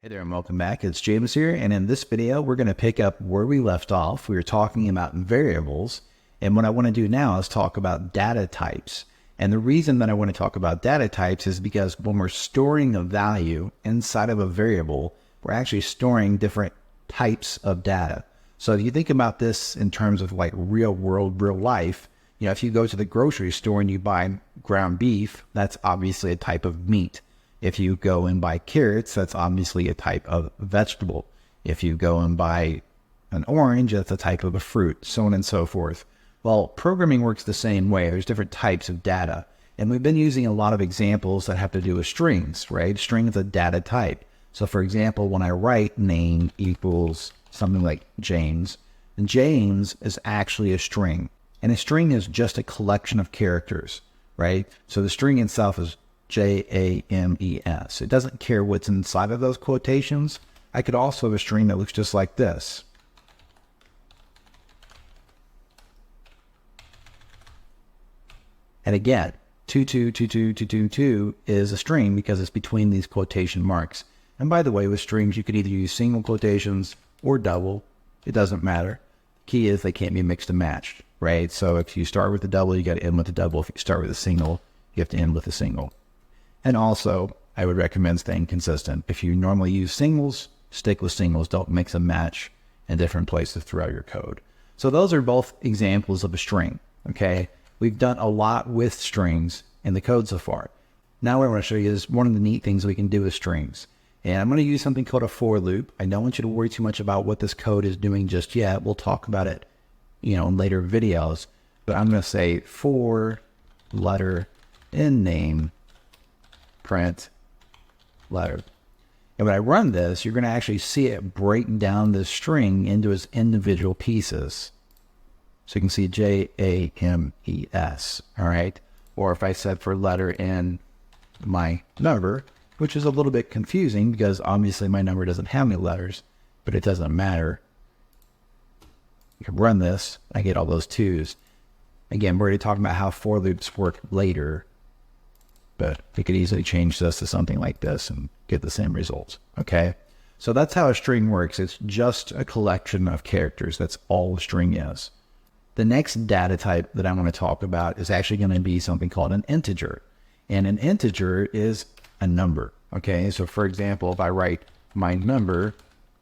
Hey there and welcome back. It's James here, and in this video we're going to pick up where we left off. We were talking about variables, and what I want to do now is talk about data types. And the reason that I want to talk about data types is because when we're storing a value inside of a variable, we're actually storing different types of data. So if you think about this in terms of like real world, real life, if you go to the grocery store and you buy ground beef, that's obviously a type of meat. If you go and buy carrots, that's obviously a type of vegetable. If you go and buy an orange, that's a type of a fruit, so on and so forth. Well, programming works the same way. There's different types of data. And we've been using a lot of examples that have to do with strings, right? String is a data type. So for example, when I write name equals something like James, James is actually a string. And a string is just a collection of characters, right? So the string itself is James. It doesn't care what's inside of those quotations. I could also have a string that looks just like this. And again, 2222222 is a string because it's between these quotation marks. And by the way, with strings, you could either use single quotations or double. It doesn't matter. The key is they can't be mixed and matched, right? So if you start with a double, you got to end with a double. If you start with a single, you have to end with a single. And also, I would recommend staying consistent. If you normally use singles, stick with singles. Don't mix and match in different places throughout your code. So those are both examples of a string, okay? We've done a lot with strings in the code so far. Now what I want to show you is one of the neat things we can do with strings. And I'm going to use something called a for loop. I don't want you to worry too much about what this code is doing just yet. We'll talk about it, in later videos. But I'm going to say for letter in name print letter. And when I run this, you're going to actually see it break down this string into its individual pieces. So you can see James, all right? Or if I said for letter in my number, which is a little bit confusing because obviously my number doesn't have any letters, but it doesn't matter. You can run this, I get all those twos. Again, we're already talking about how for loops work later, but we could easily change this to something like this and get the same results, okay? So that's how a string works. It's just a collection of characters. That's all a string is. The next data type that I'm going to talk about is actually going to be something called an integer. And an integer is a number, okay? So for example, if I write my number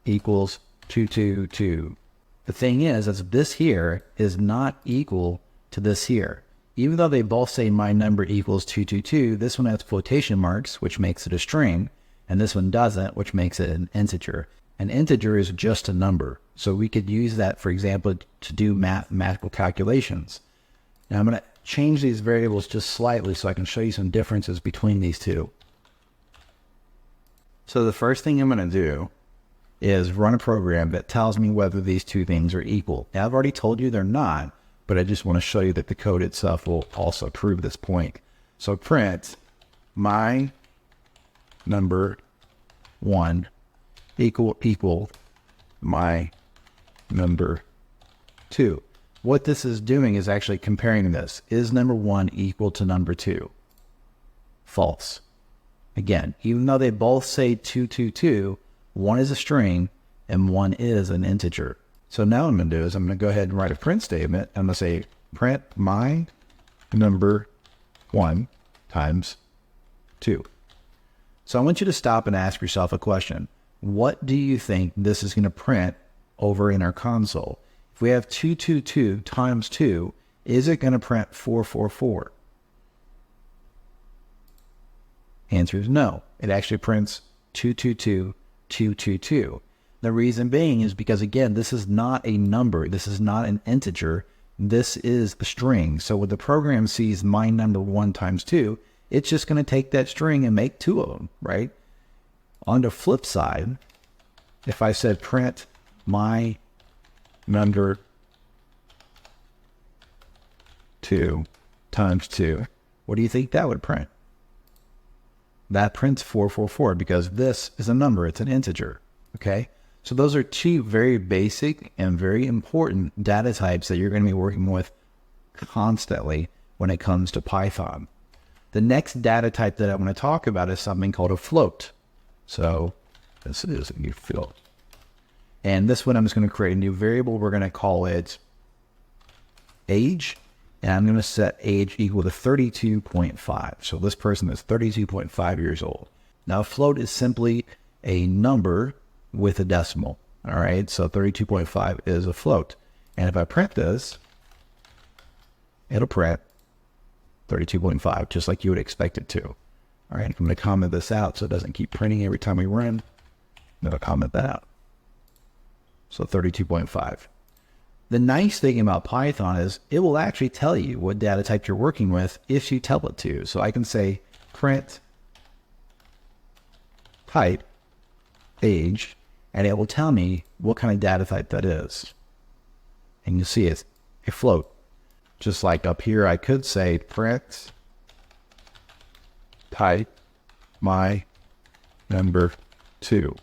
equals 222, the thing is this here is not equal to this here. Even though they both say my number equals 222, this one has quotation marks, which makes it a string, and this one doesn't, which makes it an integer. An integer is just a number. So we could use that, for example, to do mathematical calculations. Now I'm going to change these variables just slightly so I can show you some differences between these two. So the first thing I'm going to do is run a program that tells me whether these two things are equal. Now I've already told you they're not, but I just want to show you that the code itself will also prove this point. So print my number 1 equal my number 2. What this is doing is actually comparing this. Is number 1 equal to number 2? False. Again, even though they both say 222, one is a string and one is an integer. So now what I'm going to do is I'm going to go ahead and write a print statement. I'm going to say print my number 1 times 2. So I want you to stop and ask yourself a question. What do you think this is going to print over in our console? If we have 222 times 2, is it going to print 444? Answer is no. It actually prints 222, 222. The reason being is because, again, this is not a number. This is not an integer. This is a string. So when the program sees my number 1 times 2, it's just going to take that string and make 2 of them, right? On the flip side, if I said print my number 2 times 2, what do you think that would print? That prints 444 because this is a number. It's an integer, okay? So those are two very basic and very important data types that you're going to be working with constantly when it comes to Python. The next data type that I want to talk about is something called a float. So This is a new field. And this one, I'm just going to create a new variable. We're going to call it age. And I'm going to set age equal to 32.5. So this person is 32.5 years old. Now, a float is simply a number with a decimal. All right, so 32.5 is a float. And if I print this, it'll print 32.5, just like you would expect it to. All right, I'm going to comment this out so it doesn't keep printing every time we run. I'm going to comment that out. So 32.5. The nice thing about Python is it will actually tell you what data type you're working with if you tell it to. So I can say print type age, and it will tell me what kind of data type that is. And you see it's a float. Just like up here, I could say print type my number 2,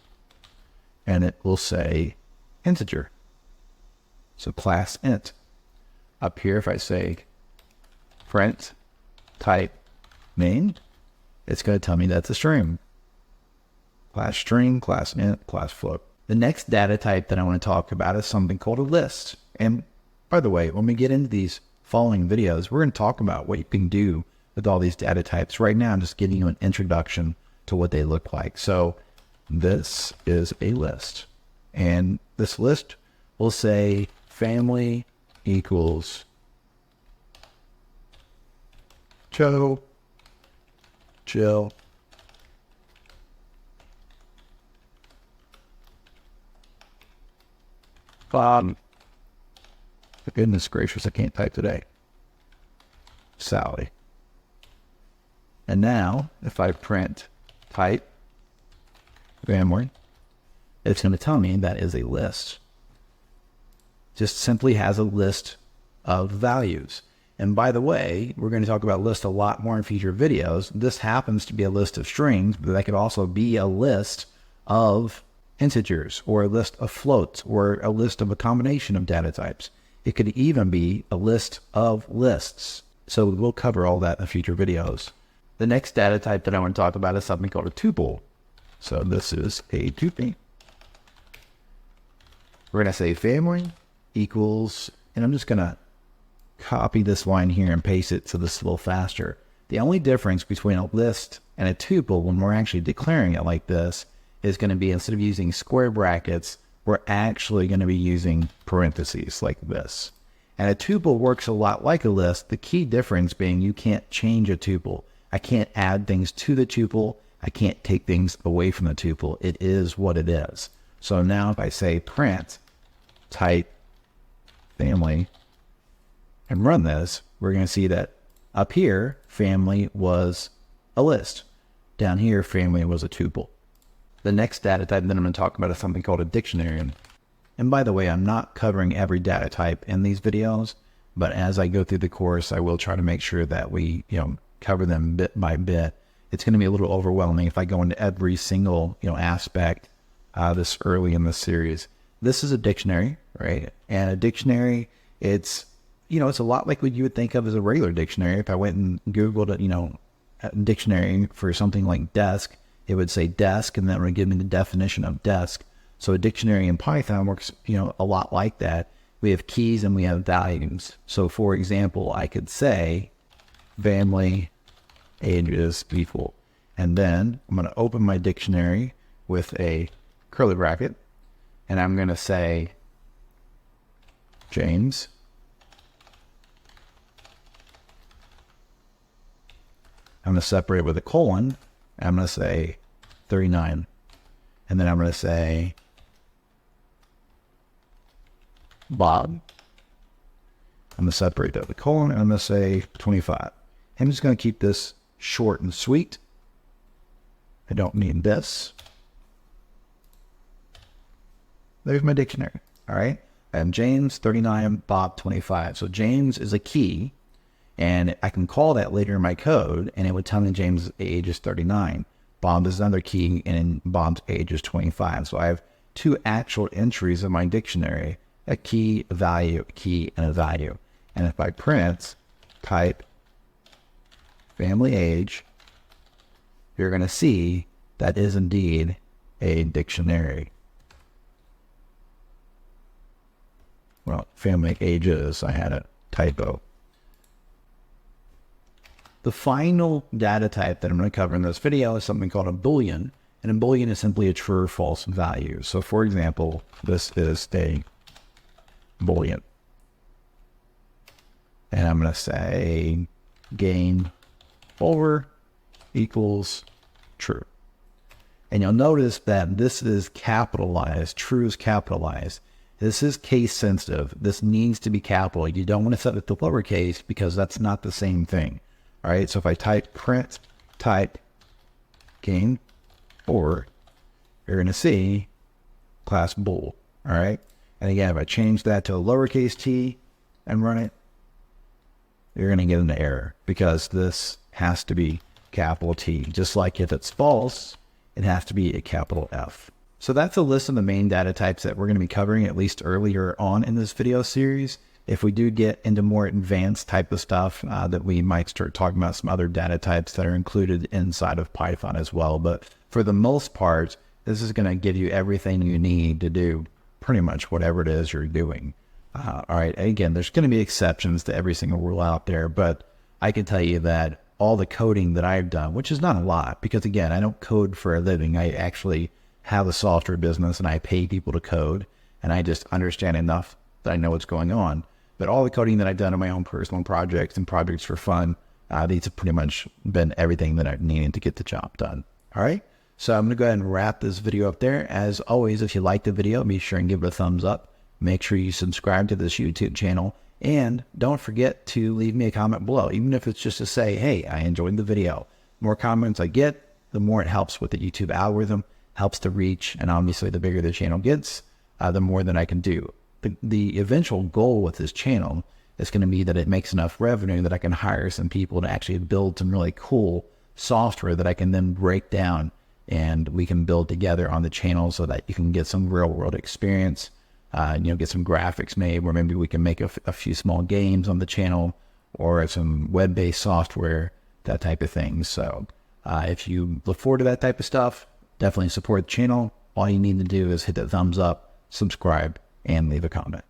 and it will say integer. So class int. Up here, if I say print type main, it's going to tell me that's a string. Class string, class int, class float. The next data type that I want to talk about is something called a list. And by the way, when we get into these following videos, we're going to talk about what you can do with all these data types. Right now, I'm just giving you an introduction to what they look like. So this is a list. And this list will say family equals Joe, Jill, Bob, goodness gracious, I can't type today, Sally. And now, if I print type family, it's going to tell me that is a list. Just simply has a list of values. And by the way, we're going to talk about lists a lot more in future videos. This happens to be a list of strings, but that could also be a list of integers, or a list of floats, or a list of a combination of data types. It could even be a list of lists. So we'll cover all that in future videos. The next data type that I want to talk about is something called a tuple. So this is a tuple. We're going to say family equals, and I'm just going to copy this line here and paste it so this is a little faster. The only difference between a list and a tuple when we're actually declaring it like this is going to be, instead of using square brackets, we're actually going to be using parentheses like this. And a tuple works a lot like a list, the key difference being you can't change a tuple. I can't add things to the tuple. I can't take things away from the tuple. It is what it is. So now if I say print type family and run this, we're going to see that up here, family was a list. Down here, family was a tuple. The next data type that I'm going to talk about is something called a dictionary. And by the way, I'm not covering every data type in these videos, but as I go through the course, I will try to make sure that we, cover them bit by bit. It's going to be a little overwhelming if I go into every single, aspect this early in the series. This is a dictionary, right? And a dictionary, it's a lot like what you would think of as a regular dictionary. If I went and Googled, a dictionary for something like desk, it would say desk, and then it would give me the definition of desk. So a dictionary in Python works, a lot like that. We have keys and we have values. So for example, I could say family ages equal, and then I'm going to open my dictionary with a curly bracket, and I'm going to say James I'm going to separate with a colon. I'm going to say 39. And then I'm going to say Bob. I'm going to separate that with a colon, and I'm going to say 25. I'm just going to keep this short and sweet. I don't need this. There's my dictionary. All right. I have James 39, Bob 25. So James is a key, and I can call that later in my code, and it would tell me James' age is 39. Bob is another key, and Bob's age is 25. So I have two actual entries in my dictionary: a key, a value, a key, and a value. And if I print type family age, you're going to see that is indeed a dictionary. Well, family ages, I had a typo. The final data type that I'm going to cover in this video is something called a Boolean. And a Boolean is simply a true or false value. So for example, this is a Boolean. And I'm going to say game over equals true. And you'll notice that this is capitalized. True is capitalized. This is case sensitive. This needs to be capital. You don't want to set it to lowercase because that's not the same thing. All right. So if I type print type game or, you're going to see class bool. All right. And again, if I change that to a lowercase t and run it, you're going to get an error because this has to be capital T. Just like if it's false, it has to be a capital F. So that's a list of the main data types that we're going to be covering at least earlier on in this video series. If we do get into more advanced type of stuff, that we might start talking about some other data types that are included inside of Python as well. But for the most part, this is going to give you everything you need to do pretty much whatever it is you're doing. All right. Again, there's going to be exceptions to every single rule out there, but I can tell you that all the coding that I've done, which is not a lot, because again, I don't code for a living. I actually have a software business and I pay people to code, and I just understand enough that I know what's going on. But all the coding that I've done on my own personal projects and projects for fun, these have pretty much been everything that I've needed to get the job done. All right. So I'm going to go ahead and wrap this video up there. As always, if you like the video, be sure and give it a thumbs up. Make sure you subscribe to this YouTube channel, and don't forget to leave me a comment below, even if it's just to say, hey, I enjoyed the video. The more comments I get, the more it helps with the YouTube algorithm, helps to reach, and obviously the bigger the channel gets, the more that I can do. The eventual goal with this channel is going to be that it makes enough revenue that I can hire some people to actually build some really cool software that I can then break down and we can build together on the channel so that you can get some real world experience. Get some graphics made where maybe we can make a few small games on the channel or some web-based software, that type of thing. So if you look forward to that type of stuff, definitely support the channel. All you need to do is hit that thumbs up, subscribe, and leave a comment.